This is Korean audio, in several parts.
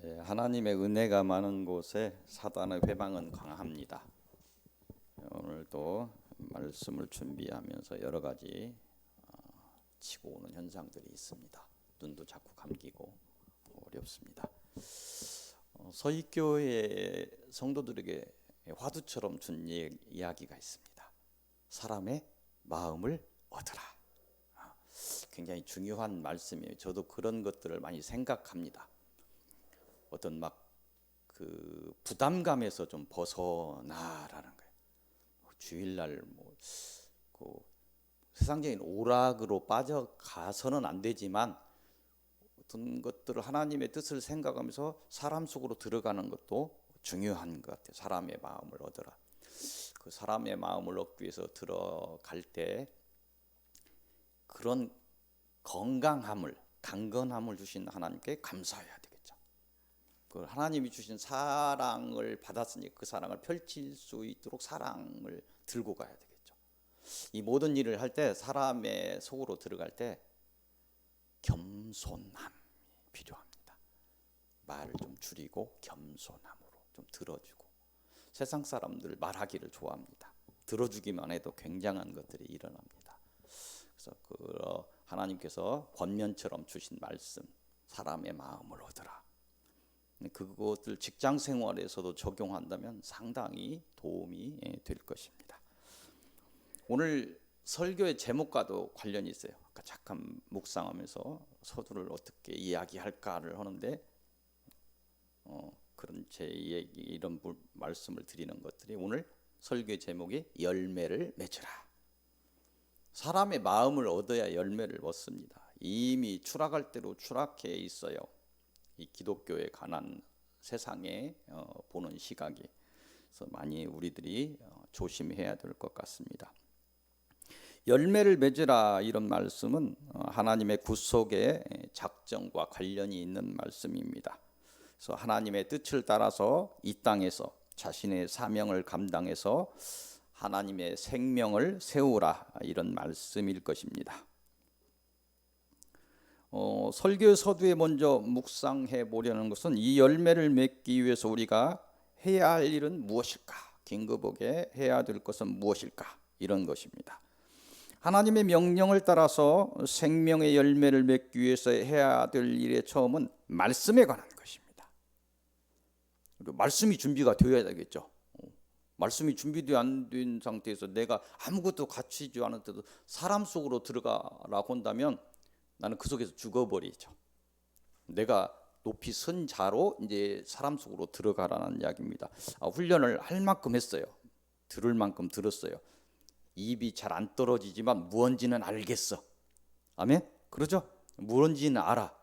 하나님의 은혜가 많은 곳에 사단의 회방은 강합니다. 오늘도 말씀을 준비하면서 여러 가지 치고 오는 현상들이 있습니다. 눈도 자꾸 감기고 어렵습니다. 서희교회 성도들에게 화두처럼 준 이야기가 있습니다. 사람의 마음을 얻으라. 굉장히 중요한 말씀이에요. 저도 그런 것들을 많이 생각합니다. 어떤 그 부담감에서 좀 벗어나라는 거예요. 주일날 그 세상적인 오락으로 빠져가서는 안 되지만 어떤 것들을 하나님의 뜻을 생각하면서 사람 속으로 들어가는 것도 중요한 것 같아요. 사람의 마음을 얻어라. 그 사람의 마음을 얻기 위해서 들어갈 때 그런 건강함을, 강건함을 주신 하나님께 감사해야 되겠죠. 그 하나님이 주신 사랑을 받았으니 그 사랑을 펼칠 수 있도록 사랑을 들고 가야 되겠죠. 이 모든 일을 할 때 사람의 속으로 들어갈 때 겸손함이 필요합니다. 말을 좀 줄이고 겸손함으로 좀 들어주고. 세상 사람들 말하기를 좋아합니다. 들어주기만 해도 굉장한 것들이 일어납니다. 그래서 하나님께서 권면처럼 주신 말씀, 사람의 마음을 얻으라. 그것들 직장 생활에서도 적용한다면 상당히 도움이 될 것입니다. 오늘 설교의 제목과도 관련이 있어요. 아까 잠깐 묵상하면서 서두를 어떻게 이야기할까를 하는데 그런 제 얘기 이런 말씀을 드리는 것들이 오늘 설교의 제목이 열매를 맺으라. 사람의 마음을 얻어야 열매를 얻습니다. 이미 추락할 대로 추락해 있어요. 이 기독교에 관한 세상에 보는 시각이. 그래서 많이 우리들이 조심해야 될 것 같습니다. 열매를 맺으라 이런 말씀은 하나님의 구속의 작정과 관련이 있는 말씀입니다. 그래서 하나님의 뜻을 따라서 이 땅에서 자신의 사명을 감당해서 하나님의 생명을 세우라 이런 말씀일 것입니다. 설교 서두에 먼저 묵상해 보려는 것은 이 열매를 맺기 위해서 우리가 해야 할 일은 무엇일까? 긴급하게 해야 될 것은 무엇일까? 이런 것입니다. 하나님의 명령을 따라서 생명의 열매를 맺기 위해서 해야 될 일의 처음은 말씀에 관한 것입니다. 말씀이 준비가 되어야 되겠죠. 말씀이 준비되어 안 된 상태에서 내가 아무것도 갖추지 않았는데도 사람 속으로 들어가라고 한다면 나는 그 속에서 죽어버리죠. 내가 높이 선 자로 이제 사람 속으로 들어가라는 이야기입니다. 훈련을 할 만큼 했어요. 들을 만큼 들었어요. 입이 잘 안 떨어지지만 무언지는 알겠어. 아멘? 그러죠? 무언지는 알아.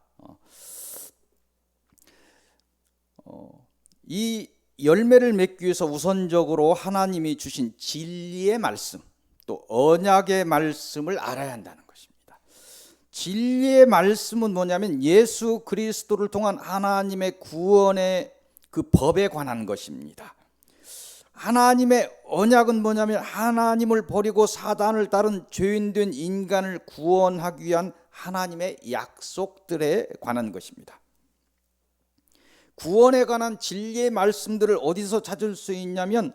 이 열매를 맺기 위해서 우선적으로 하나님이 주신 진리의 말씀, 또 언약의 말씀을 알아야 한다는 것입니다. 진리의 말씀은 뭐냐면 예수 그리스도를 통한 하나님의 구원의 그 법에 관한 것입니다. 하나님의 언약은 뭐냐면 하나님을 버리고 사단을 따른 죄인된 인간을 구원하기 위한 하나님의 약속들에 관한 것입니다. 구원에 관한 진리의 말씀들을 어디서 찾을 수 있냐면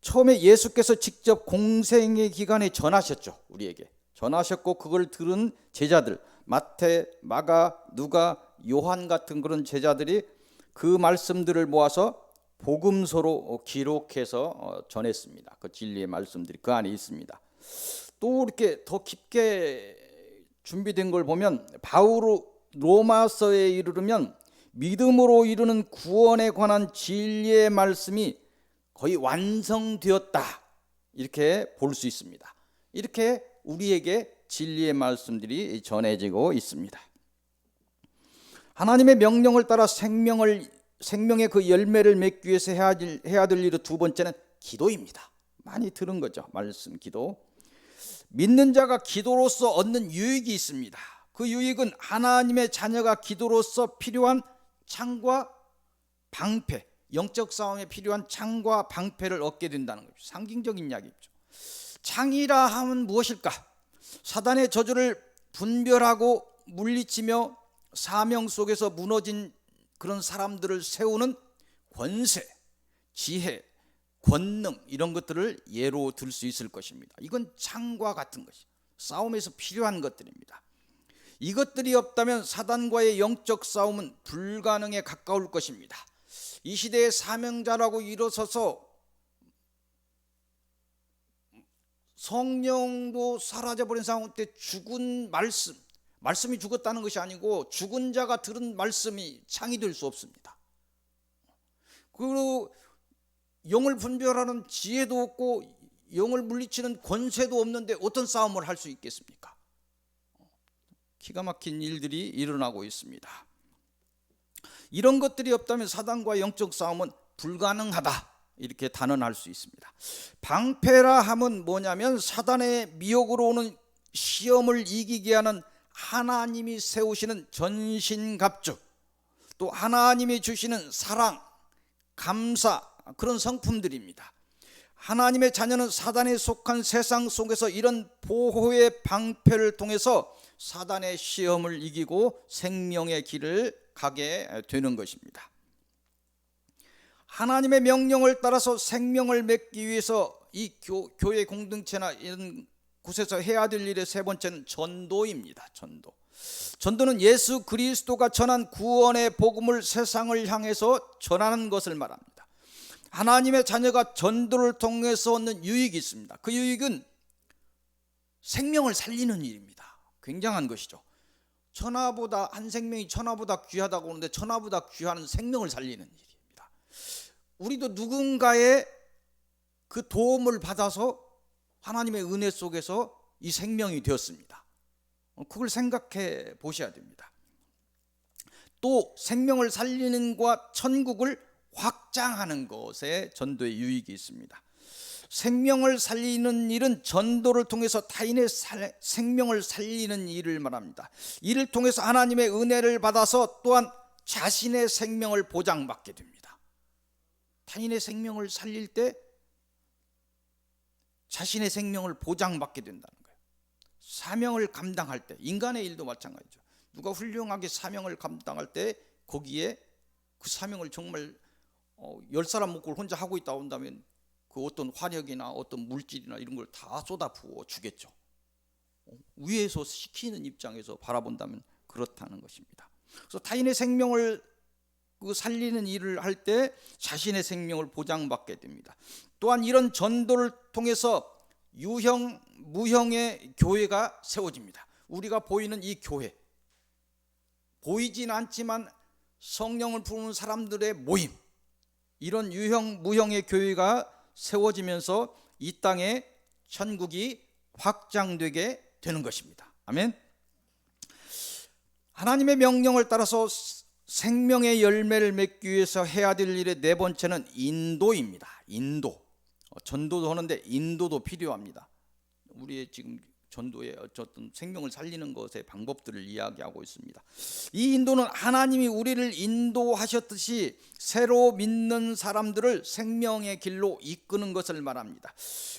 처음에 예수께서 직접 공생의 기간에 전하셨죠. 우리에게 전하셨고 그걸 들은 제자들 마태, 마가, 누가, 요한 같은 그런 제자들이 그 말씀들을 모아서 복음서로 기록해서 전했습니다. 그 진리의 말씀들이 그 안에 있습니다. 또 이렇게 더 깊게 준비된 걸 보면 바울이 로마서에 이르르면 믿음으로 이루는 구원에 관한 진리의 말씀이 거의 완성되었다 이렇게 볼 수 있습니다. 이렇게 우리에게 진리의 말씀들이 전해지고 있습니다. 하나님의 명령을 따라 생명의 그 열매를 맺기 위해서 해야 될 일의 두 번째는 기도입니다. 많이 들은 거죠. 말씀 기도. 믿는 자가 기도로서 얻는 유익이 있습니다. 그 유익은 하나님의 자녀가 기도로서 필요한 창과 방패, 영적 싸움에 필요한 창과 방패를 얻게 된다는 거죠. 상징적인 이야기죠. 창이라 하면 무엇일까? 사단의 저주를 분별하고 물리치며 사명 속에서 무너진 그런 사람들을 세우는 권세, 지혜, 권능 이런 것들을 예로 들 수 있을 것입니다. 이건 창과 같은 것이 싸움에서 필요한 것들입니다. 이것들이 없다면 사단과의 영적 싸움은 불가능에 가까울 것입니다. 이 시대의 사명자라고 일어서서 성령도 사라져버린 상황 때 죽은 말씀이 죽었다는 것이 아니고 죽은 자가 들은 말씀이 창이 될 수 없습니다. 그리고 영을 분별하는 지혜도 없고 영을 물리치는 권세도 없는데 어떤 싸움을 할 수 있겠습니까? 기가 막힌 일들이 일어나고 있습니다. 이런 것들이 없다면 사단과 영적 싸움은 불가능하다, 이렇게 단언할 수 있습니다. 방패라 함은 뭐냐면 사단의 미혹으로 오는 시험을 이기게 하는 하나님이 세우시는 전신갑주, 또 하나님이 주시는 사랑, 감사, 그런 성품들입니다. 하나님의 자녀는 사단에 속한 세상 속에서 이런 보호의 방패를 통해서 사단의 시험을 이기고 생명의 길을 가게 되는 것입니다. 하나님의 명령을 따라서 생명을 맺기 위해서 이 교회 공동체나 이런 곳에서 해야 될 일의 세 번째는 전도입니다. 전도는 예수 그리스도가 전한 구원의 복음을 세상을 향해서 전하는 것을 말합니다. 하나님의 자녀가 전도를 통해서 얻는 유익이 있습니다. 그 유익은 생명을 살리는 일입니다. 굉장한 것이죠. 한 생명이 천하보다 귀하다고 하는데 천하보다 귀한 생명을 살리는 일입니다. 우리도 누군가의 그 도움을 받아서 하나님의 은혜 속에서 이 생명이 되었습니다. 그걸 생각해 보셔야 됩니다. 또 생명을 살리는 것과 천국을 확장하는 것에 전도의 유익이 있습니다. 생명을 살리는 일은 전도를 통해서 타인의 생명을 살리는 일을 말합니다. 이를 통해서 하나님의 은혜를 받아서 또한 자신의 생명을 보장받게 됩니다. 타인의 생명을 살릴 때 자신의 생명을 보장받게 된다는 거예요. 사명을 감당할 때, 인간의 일도 마찬가지죠. 누가 훌륭하게 사명을 감당할 때 거기에 그 사명을 정말 10사람 먹고 혼자 하고 있다 온다면 그 어떤 화력이나 어떤 물질이나 이런 걸 다 쏟아 부어 주겠죠. 위에서 시키는 입장에서 바라본다면 그렇다는 것입니다. 그래서 타인의 생명을 살리는 일을 할 때 자신의 생명을 보장받게 됩니다. 또한 이런 전도를 통해서 유형, 무형의 교회가 세워집니다. 우리가 보이는 이 교회, 보이진 않지만 성령을 부르는 사람들의 모임, 이런 유형, 무형의 교회가 세워지면서 이 땅에 천국이 확장되게 되는 것입니다. 아멘. 하나님의 명령을 따라서 생명의 열매를 맺기 위해서 해야 될 일의 네 번째는 인도입니다. 전도도 하는데 인도도 필요합니다. 우리의 지금 전도의 어떤 생명을 살리는 것의 방법들을 이야기하고 있습니다. 이 인도는 하나님이 우리를 인도하셨듯이 새로 믿는 사람들을 생명의 길로 이끄는 것을 말합니다.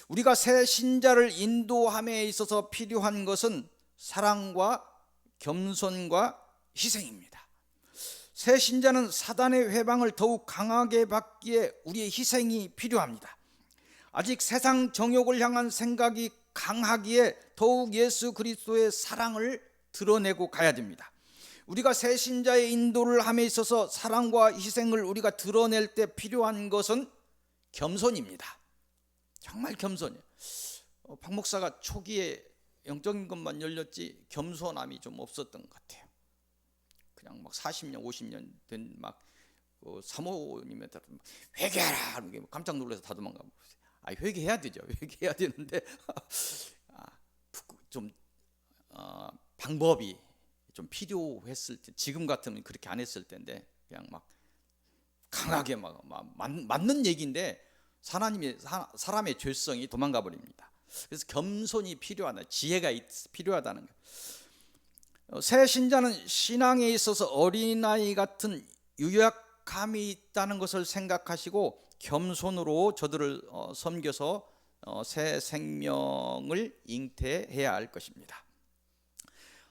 우리가 새 신자를 인도함에 있어서 필요한 것은 사랑과 겸손과 희생입니다. 새 신자는 사단의 회방을 더욱 강하게 받기에 우리의 희생이 필요합니다. 아직 세상 정욕을 향한 생각이 강하기에 더욱 예수 그리스도의 사랑을 드러내고 가야 됩니다. 우리가 새 신자의 인도를 함에 있어서 사랑과 희생을 우리가 드러낼 때 필요한 것은 겸손입니다. 정말 겸손이에요. 박 목사가 초기에 영적인 것만 열렸지 겸손함이 좀 없었던 것 같아요. 그냥 막 40년 50년 된 막 사모님한테 회개하라 하는 게 깜짝 놀라서 다 도망가. 회개해야 되죠. 회개해야 되는데 좀 방법이 좀 필요했을 때, 지금 같으면 그렇게 안 했을 텐데 그냥 막 강하게 막 맞는 얘기인데 사람의 죄성이 도망가 버립니다. 그래서 겸손이 필요하다, 지혜가 필요하다는 거예요. 새 신자는 신앙에 있어서 어린아이 같은 유약함이 있다는 것을 생각하시고 겸손으로 저들을 섬겨서 새 생명을 잉태해야 할 것입니다.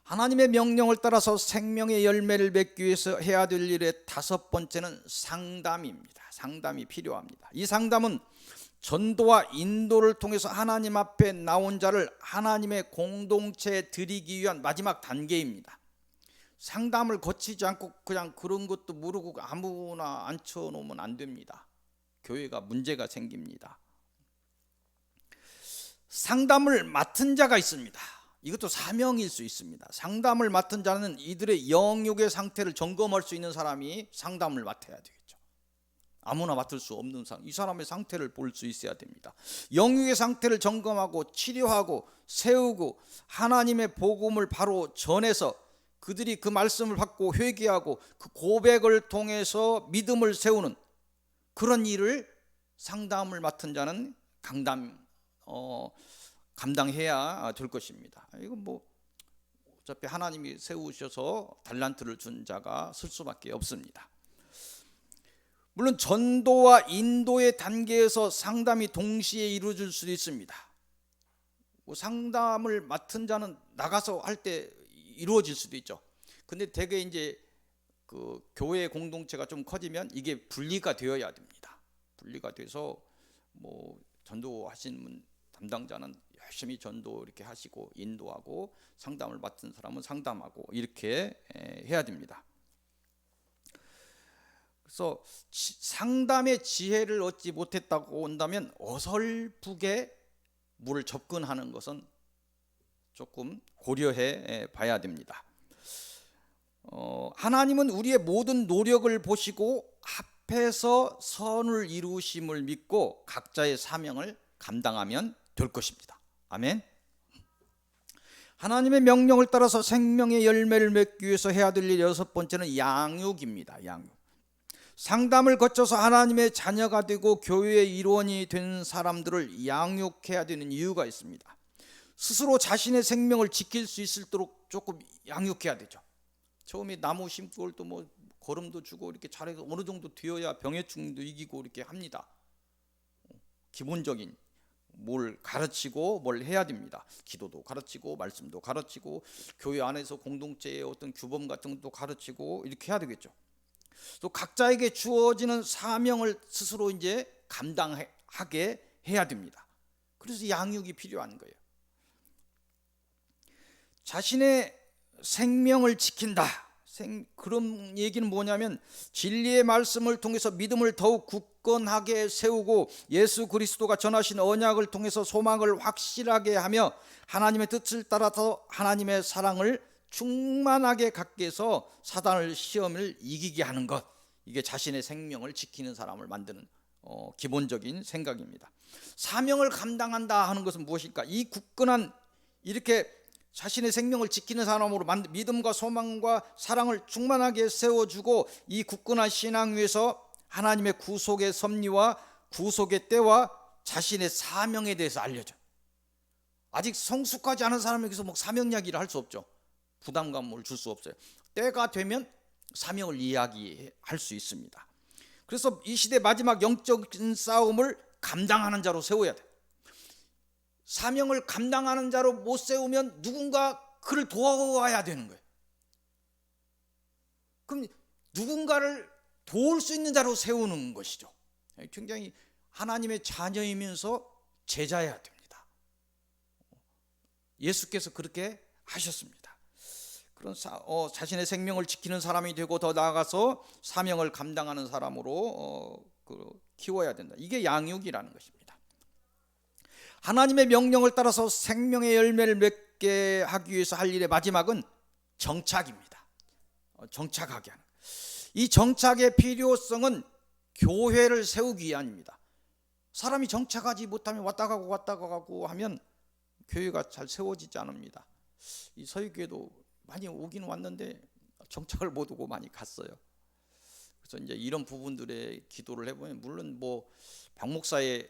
하나님의 명령을 따라서 생명의 열매를 맺기 위해서 해야 될 일의 다섯 번째는 상담입니다. 상담이 필요합니다. 이 상담은 전도와 인도를 통해서 하나님 앞에 나온 자를 하나님의 공동체에 드리기 위한 마지막 단계입니다. 상담을 거치지 않고 그냥 그런 것도 모르고 아무나 앉혀놓으면 안 됩니다. 교회가 문제가 생깁니다. 상담을 맡은 자가 있습니다. 이것도 사명일 수 있습니다. 상담을 맡은 자는 이들의 영육의 상태를 점검할 수 있는 사람이 상담을 맡아야 되겠죠. 아무나 맡을 수 없는 사람, 이 사람의 상태를 볼 수 있어야 됩니다. 영육의 상태를 점검하고 치료하고 세우고 하나님의 복음을 바로 전해서 그들이 그 말씀을 받고 회개하고 그 고백을 통해서 믿음을 세우는 그런 일을 상담을 맡은 자는 감당해야 될 것입니다. 이건 뭐 어차피 하나님이 세우셔서 달란트를 준 자가 쓸 수밖에 없습니다. 물론 전도와 인도의 단계에서 상담이 동시에 이루어질 수도 있습니다. 상담을 맡은 자는 나가서 할 때 이루어질 수도 있죠. 근데 대개 이제 그 교회 공동체가 좀 커지면 이게 분리가 되어야 됩니다. 분리가 돼서 뭐 전도하시는 담당자는 열심히 전도 이렇게 하시고 인도하고 상담을 맡은 사람은 상담하고 이렇게 해야 됩니다. 그래서 상담의 지혜를 얻지 못했다고 한다면 어설프게 물을 접근하는 것은 조금 고려해 봐야 됩니다. 하나님은 우리의 모든 노력을 보시고 합해서 선을 이루심을 믿고 각자의 사명을 감당하면 될 것입니다. 아멘. 하나님의 명령을 따라서 생명의 열매를 맺기 위해서 해야 될 일 여섯 번째는 양육입니다. 양육. 상담을 거쳐서 하나님의 자녀가 되고 교회의 일원이 된 사람들을 양육해야 되는 이유가 있습니다. 스스로 자신의 생명을 지킬 수 있도록 조금 양육해야 되죠. 처음에 나무 심고 또 뭐 거름도 주고 이렇게 잘해서 어느 정도 되어야 병해충도 이기고 이렇게 합니다. 기본적인 뭘 가르치고 뭘 해야 됩니다. 기도도 가르치고 말씀도 가르치고 교회 안에서 공동체의 어떤 규범 같은 것도 가르치고 이렇게 해야 되겠죠. 또 각자에게 주어지는 사명을 스스로 이제 감당하게 해야 됩니다. 그래서 양육이 필요한 거예요. 자신의 생명을 지킨다. 그런 얘기는 뭐냐면 진리의 말씀을 통해서 믿음을 더욱 굳건하게 세우고 예수 그리스도가 전하신 언약을 통해서 소망을 확실하게 하며 하나님의 뜻을 따라서 하나님의 사랑을 충만하게 갖게 해서 사단을 시험을 이기게 하는 것, 이게 자신의 생명을 지키는 사람을 만드는 기본적인 생각입니다. 사명을 감당한다 하는 것은 무엇일까? 이 굳건한 이렇게 자신의 생명을 지키는 사람으로 믿음과 소망과 사랑을 충만하게 세워주고 이 굳건한 신앙 위에서 하나님의 구속의 섭리와 구속의 때와 자신의 사명에 대해서 알려줘. 아직 성숙하지 않은 사람에게서 뭐 사명 이야기를 할 수 없죠. 부담감을 줄 수 없어요. 때가 되면 사명을 이야기할 수 있습니다. 그래서 이 시대 마지막 영적인 싸움을 감당하는 자로 세워야 돼. 사명을 감당하는 자로 못 세우면 누군가 그를 도와야 되는 거예요. 그럼 누군가를 도울 수 있는 자로 세우는 것이죠. 굉장히 하나님의 자녀이면서 제자여야 됩니다. 예수께서 그렇게 하셨습니다. 그런 자신의 생명을 지키는 사람이 되고 더 나아가서 사명을 감당하는 사람으로 키워야 된다. 이게 양육이라는 것입니다. 하나님의 명령을 따라서 생명의 열매를 맺게 하기 위해서 할 일의 마지막은 정착입니다. 정착하게 하는. 이 정착의 필요성은 교회를 세우기 위함입니다. 사람이 정착하지 못하면 왔다 가고 하면 교회가 잘 세워지지 않습니다. 이 서유교회도 많이 오긴 왔는데 정착을 못 오고 많이 갔어요. 그래서 이제 이런 부분들에 기도를 해보면 물론 뭐 박 목사의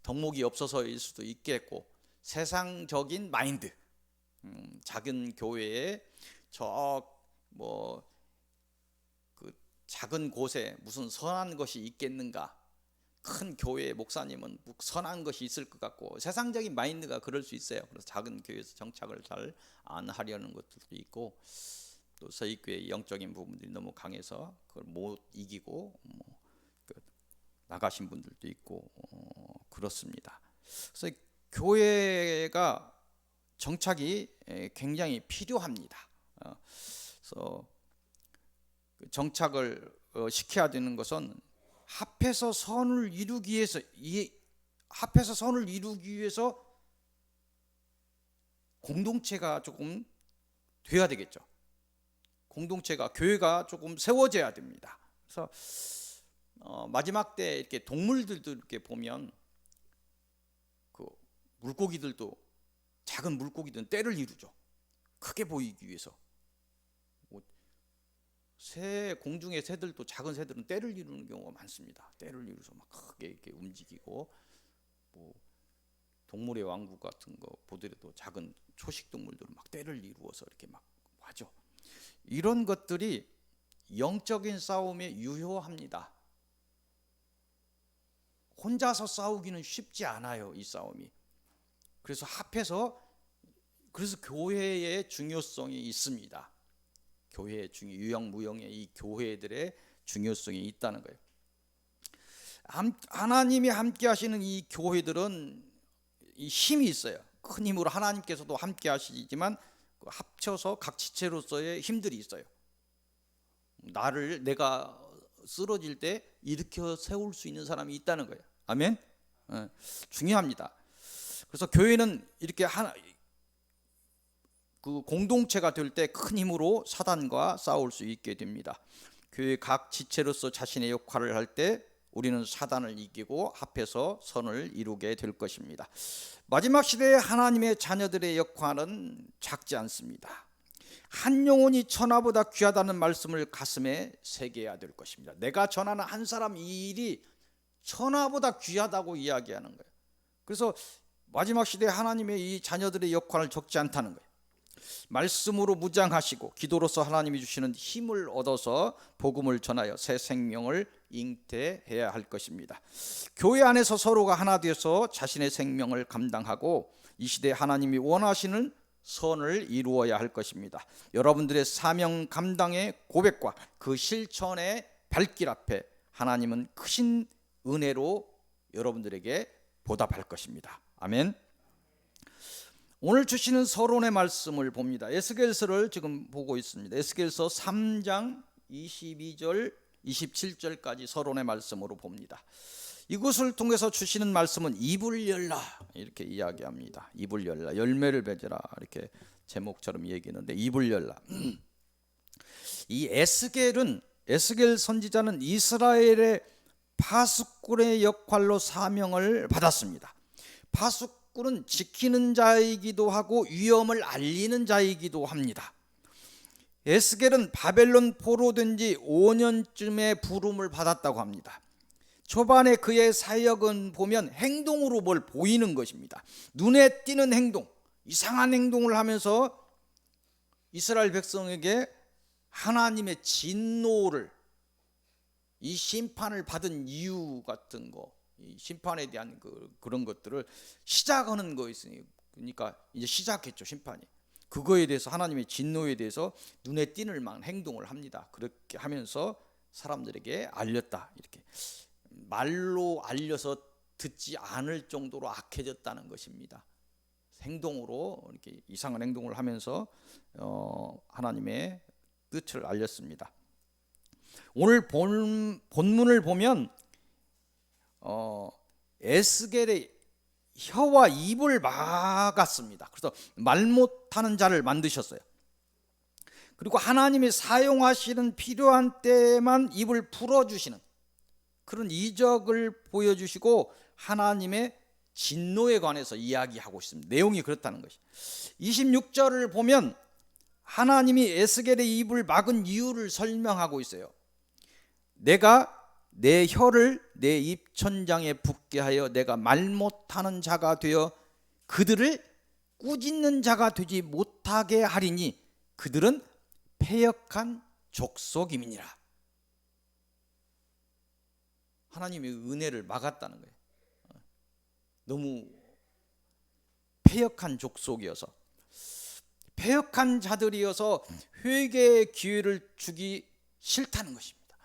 덕목이 없어서일 수도 있겠고 세상적인 마인드, 작은 교회에 그 작은 곳에 무슨 선한 것이 있겠는가, 큰 교회의 목사님은 선한 것이 있을 것 같고 세상적인 마인드가 그럴 수 있어요. 그래서 작은 교회에서 정착을 잘 안 하려는 것들도 있고, 또 서익교회의 영적인 부분들이 너무 강해서 그걸 못 이기고 나가신 분들도 있고 그렇습니다. 그래서 교회가 정착이 굉장히 필요합니다. 그래서 정착을 시켜야 되는 것은 합해서 선을 이루기 위해서 공동체가 조금 돼야 되겠죠. 공동체가, 교회가 조금 세워져야 됩니다. 그래서 마지막 때 이렇게 동물들도 이렇게 보면 그 물고기들도, 작은 물고기들은 떼를 이루죠. 크게 보이기 위해서. 공중의 새들도, 작은 새들은 떼를 이루는 경우가 많습니다. 떼를 이루서 막 크게 이렇게 움직이고, 동물의 왕국 같은 거 보더라도 작은 초식 동물들은 막 떼를 이루어서 이렇게 막 하죠. 이런 것들이 영적인 싸움에 유효합니다. 혼자서 싸우기는 쉽지 않아요, 이 싸움이. 그래서 합해서, 그래서 교회의 중요성이 있습니다. 교회의 유형 무형의 이 교회들의 중요성이 있다는 거예요. 하나님이 함께 하시는 이 교회들은 이 힘이 있어요. 큰 힘으로 하나님께서도 함께 하시지만 합쳐서 각 지체로서의 힘들이 있어요. 내가 쓰러질 때 일으켜 세울 수 있는 사람이 있다는 거예요. 아멘. 중요합니다. 그래서 교회는 이렇게 그 공동체가 될 때 큰 힘으로 사단과 싸울 수 있게 됩니다. 교회 각 지체로서 자신의 역할을 할 때 우리는 사단을 이기고 합해서 선을 이루게 될 것입니다. 마지막 시대의 하나님의 자녀들의 역할은 작지 않습니다. 한 영혼이 천하보다 귀하다는 말씀을 가슴에 새겨야 될 것입니다. 내가 전하는 한 사람 이 일이 천하보다 귀하다고 이야기하는 거예요. 그래서 마지막 시대의 하나님의 이 자녀들의 역할을 적지 않다는 거예요. 말씀으로 무장하시고 기도로서 하나님이 주시는 힘을 얻어서 복음을 전하여 새 생명을 잉태해야 할 것입니다. 교회 안에서 서로가 하나 되어서 자신의 생명을 감당하고 이 시대에 하나님이 원하시는 선을 이루어야 할 것입니다. 여러분들의 사명 감당의 고백과 그 실천의 발길 앞에 하나님은 크신 은혜로 여러분들에게 보답할 것입니다. 아멘. 오늘 주시는 서론의 말씀을 봅니다. 에스겔서를 지금 보고 있습니다. 에스겔서 3장 22절 27절까지 서론의 말씀으로 봅니다. 이것을 통해서 주시는 말씀은 입을 열라 이렇게 이야기합니다. 입을 열라, 열매를 맺으라 이렇게 제목처럼 얘기했는데 입을 열라. 이 에스겔 선지자는 이스라엘의 파수꾼의 역할로 사명을 받았습니다. 파수꾼은 지키는 자이기도 하고 위험을 알리는 자이기도 합니다. 에스겔은 바벨론 포로된 지 5년쯤에 부름을 받았다고 합니다. 초반에 그의 사역은 보면 행동으로 뭘 보이는 것입니다. 눈에 띄는 행동, 이상한 행동을 하면서 이스라엘 백성에게 하나님의 진노를, 이 심판을 받은 이유 같은 거, 이 심판에 대한 그런 것들을 시작하는 거였으니, 그러니까 이제 시작했죠, 심판이. 그거에 대해서, 하나님의 진노에 대해서 눈에 띄는 만한 행동을 합니다. 그렇게 하면서 사람들에게 알렸다. 이렇게 말로 알려서 듣지 않을 정도로 악해졌다는 것입니다. 행동으로 이렇게 이상한 행동을 하면서 하나님의 뜻을 알렸습니다. 오늘 본문을 보면 에스겔의 혀와 입을 막았습니다. 그래서 말 못하는 자를 만드셨어요. 그리고 하나님이 사용하시는 필요한 때만 입을 풀어주시는 그런 이적을 보여주시고 하나님의 진노에 관해서 이야기하고 있습니다. 내용이 그렇다는 것이. 26절을 보면 하나님이 에스겔의 입을 막은 이유를 설명하고 있어요. 내가 내 혀를 내 입천장에 붙게 하여 내가 말 못하는 자가 되어 그들을 꾸짖는 자가 되지 못하게 하리니 그들은 패역한 족속임이니라. 하나님의 은혜를 막았다는 거예요. 너무 패역한 족속이어서, 패역한 자들이어서 회개의 기회를 주기 싫다는 것입니다.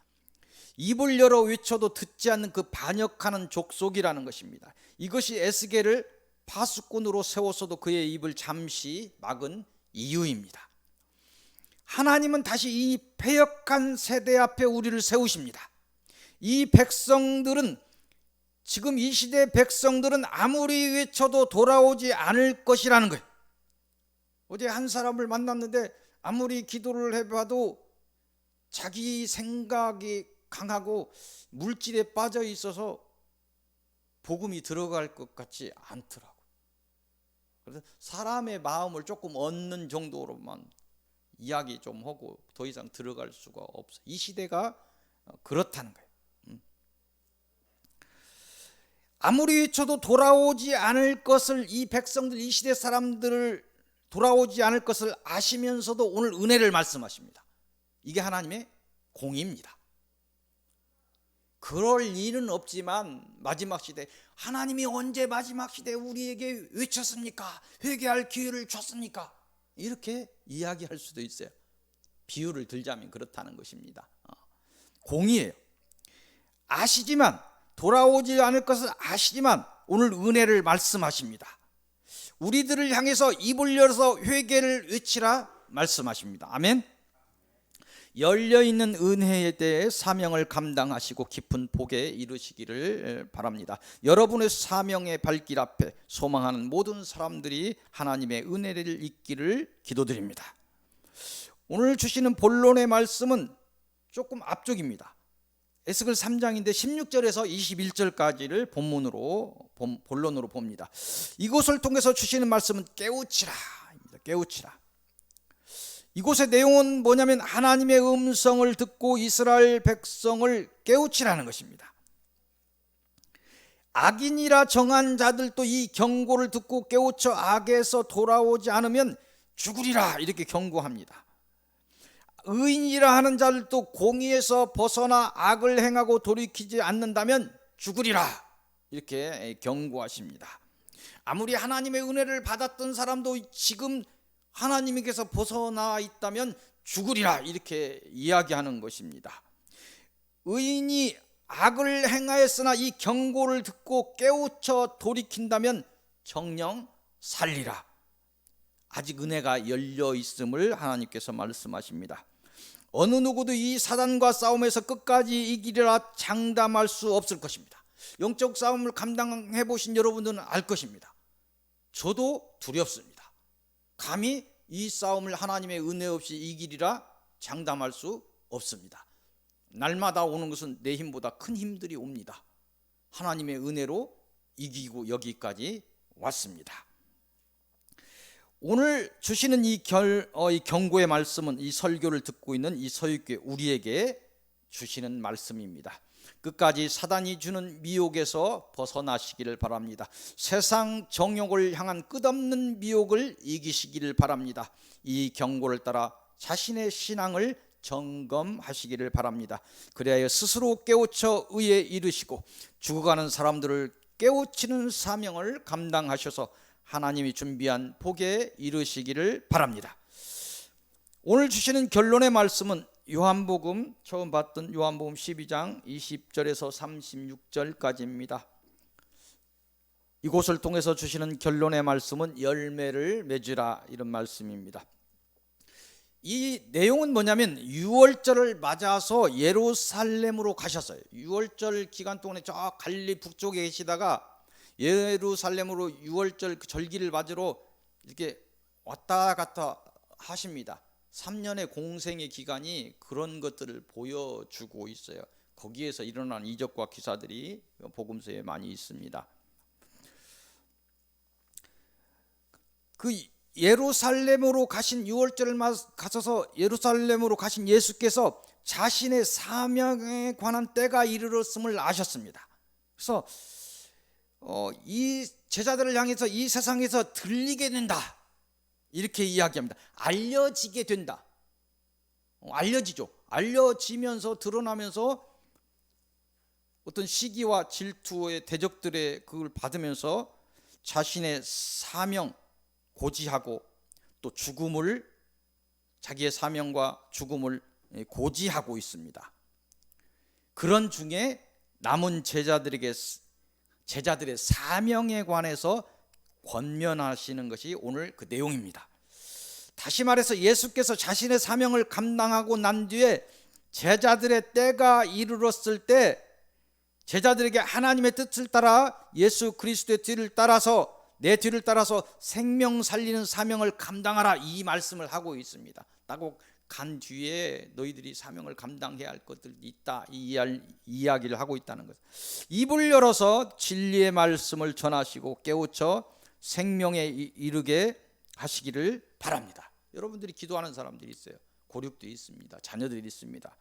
입을 열어 외쳐도 듣지 않는 그 반역하는 족속이라는 것입니다. 이것이 에스겔을 파수꾼으로 세웠어도 그의 입을 잠시 막은 이유입니다. 하나님은 다시 이 패역한 세대 앞에 우리를 세우십니다. 이 백성들은, 지금 이 시대 백성들은 아무리 외쳐도 돌아오지 않을 것이라는 거예요. 어제 한 사람을 만났는데 아무리 기도를 해봐도 자기 생각이 강하고 물질에 빠져 있어서 복음이 들어갈 것 같지 않더라고요. 그래서 사람의 마음을 조금 얻는 정도로만 이야기 좀 하고 더 이상 들어갈 수가 없어요. 이 시대가 그렇다는 거예요. 아무리 외쳐도 돌아오지 않을 것을, 이 백성들, 이 시대 사람들을 돌아오지 않을 것을 아시면서도 오늘 은혜를 말씀하십니다. 이게 하나님의 공의입니다. 그럴 일은 없지만 마지막 시대, 하나님이 언제 마지막 시대에 우리에게 외쳤습니까? 회개할 기회를 줬습니까? 이렇게 이야기할 수도 있어요. 비유를 들자면 그렇다는 것입니다. 공의예요. 아시지만, 돌아오지 않을 것을 아시지만 오늘 은혜를 말씀하십니다. 우리들을 향해서 입을 열어서 회개를 외치라 말씀하십니다. 아멘. 열려있는 은혜에 대해 사명을 감당하시고 깊은 복에 이르시기를 바랍니다. 여러분의 사명의 발길 앞에 소망하는 모든 사람들이 하나님의 은혜를 잊기를 기도드립니다. 오늘 주시는 본론의 말씀은 조금 앞쪽입니다. 에스겔 3장인데 16절에서 21절까지를 본론으로 봅니다. 이곳을 통해서 주시는 말씀은 깨우치라, 깨우치라. 이곳의 내용은 뭐냐면 하나님의 음성을 듣고 이스라엘 백성을 깨우치라는 것입니다. 악인이라 정한 자들도 이 경고를 듣고 깨우쳐 악에서 돌아오지 않으면 죽으리라 이렇게 경고합니다. 의인이라 하는 자들도 공의에서 벗어나 악을 행하고 돌이키지 않는다면 죽으리라 이렇게 경고하십니다. 아무리 하나님의 은혜를 받았던 사람도 지금 하나님께서 벗어나 있다면 죽으리라 이렇게 이야기하는 것입니다. 의인이 악을 행하였으나 이 경고를 듣고 깨우쳐 돌이킨다면 정녕 살리라. 아직 은혜가 열려 있음을 하나님께서 말씀하십니다. 어느 누구도 이 사단과 싸움에서 끝까지 이기리라 장담할 수 없을 것입니다. 영적 싸움을 감당해 보신 여러분들은 알 것입니다. 저도 두렵습니다. 감히 이 싸움을 하나님의 은혜 없이 이기리라 장담할 수 없습니다. 날마다 오는 것은 내 힘보다 큰 힘들이 옵니다. 하나님의 은혜로 이기고 여기까지 왔습니다. 오늘 주시는 이 경고의 말씀은 이 설교를 듣고 있는 이 서유교회 우리에게 주시는 말씀입니다. 끝까지 사단이 주는 미혹에서 벗어나시기를 바랍니다. 세상 정욕을 향한 끝없는 미혹을 이기시기를 바랍니다. 이 경고를 따라 자신의 신앙을 점검하시기를 바랍니다. 그래야 스스로 깨우쳐 의에 이르시고 죽어가는 사람들을 깨우치는 사명을 감당하셔서 하나님이 준비한 복에 이르시기를 바랍니다. 오늘 주시는 결론의 말씀은 요한복음, 처음 봤던 요한복음 12장 20절에서 36절까지입니다. 이곳을 통해서 주시는 결론의 말씀은 열매를 맺으라 이런 말씀입니다. 이 내용은 뭐냐면 유월절을 맞아서 예루살렘으로 가셨어요. 유월절 기간 동안에 저 갈릴리 북쪽에 계시다가 예루살렘으로 유월절 절기를 맞으러 이렇게 왔다 갔다 하십니다. 3년의 공생의 기간이 그런 것들을 보여주고 있어요. 거기에서 일어난 이적과 기사들이 복음서에 많이 있습니다. 그 예루살렘으로 가신 유월절을 가셔서 예루살렘으로 가신 예수께서 자신의 사명에 관한 때가 이르렀음을 아셨습니다. 그래서 이 제자들을 향해서 이 세상에서 들리게 된다 이렇게 이야기합니다. 알려지게 된다. 알려지죠. 알려지면서 드러나면서 어떤 시기와 질투의 대적들의 그걸 받으면서 자신의 사명 고지하고 또 죽음을, 자기의 사명과 죽음을 고지하고 있습니다. 그런 중에 남은 제자들의 사명에 관해서 권면하시는 것이 오늘 그 내용입니다. 다시 말해서 예수께서 자신의 사명을 감당하고 난 뒤에 제자들의 때가 이르렀을 때 제자들에게 하나님의 뜻을 따라 예수 그리스도의 뒤를 따라서, 내 뒤를 따라서 생명 살리는 사명을 감당하라, 이 말씀을 하고 있습니다. 따고 간 뒤에 너희들이 사명을 감당해야 할 것들이 있다, 이 이야기를 하고 있다는 것. 입을 열어서 진리의 말씀을 전하시고 깨우쳐 생명에 이르게 하시기를 바랍니다. 여러분들이 기도하는 사람들이 있어요. 고륙도 있습니다. 자녀들이 있습니다.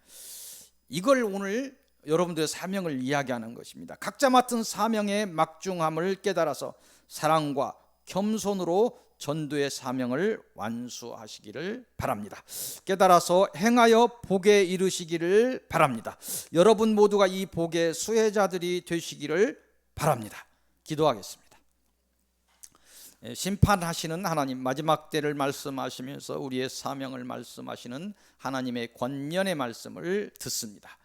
이걸 오늘 여러분들의 사명을 이야기하는 것입니다. 각자 맡은 사명의 막중함을 깨달아서 사랑과 겸손으로 전도의 사명을 완수하시기를 바랍니다. 깨달아서 행하여 복에 이르시기를 바랍니다. 여러분 모두가 이 복의 수혜자들이 되시기를 바랍니다. 기도하겠습니다. 심판하시는 하나님, 마지막 때를 말씀하시면서 우리의 사명을 말씀하시는 하나님의 권면의 말씀을 듣습니다.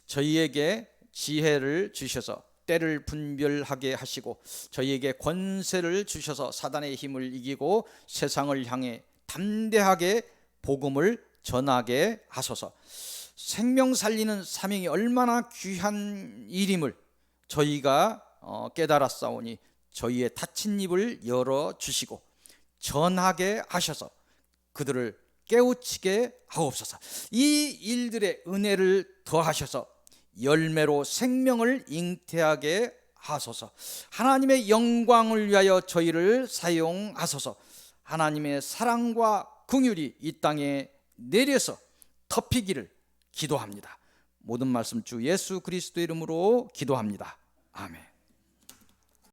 저희에게 지혜를 주셔서 때를 분별하게 하시고 저희에게 권세를 주셔서 사단의 힘을 이기고 세상을 향해 담대하게 복음을 전하게 하소서. 생명 살리는 사명이 얼마나 귀한 일임을 저희가 깨달았사오니 저희의 닫힌 입을 열어주시고 전하게 하셔서 그들을 깨우치게 하옵소서. 이 일들의 은혜를 더하셔서 열매로 생명을 잉태하게 하소서. 하나님의 영광을 위하여 저희를 사용하소서. 하나님의 사랑과 긍휼이 이 땅에 내려서 덮이기를 기도합니다. 모든 말씀 주 예수 그리스도 이름으로 기도합니다. 아멘.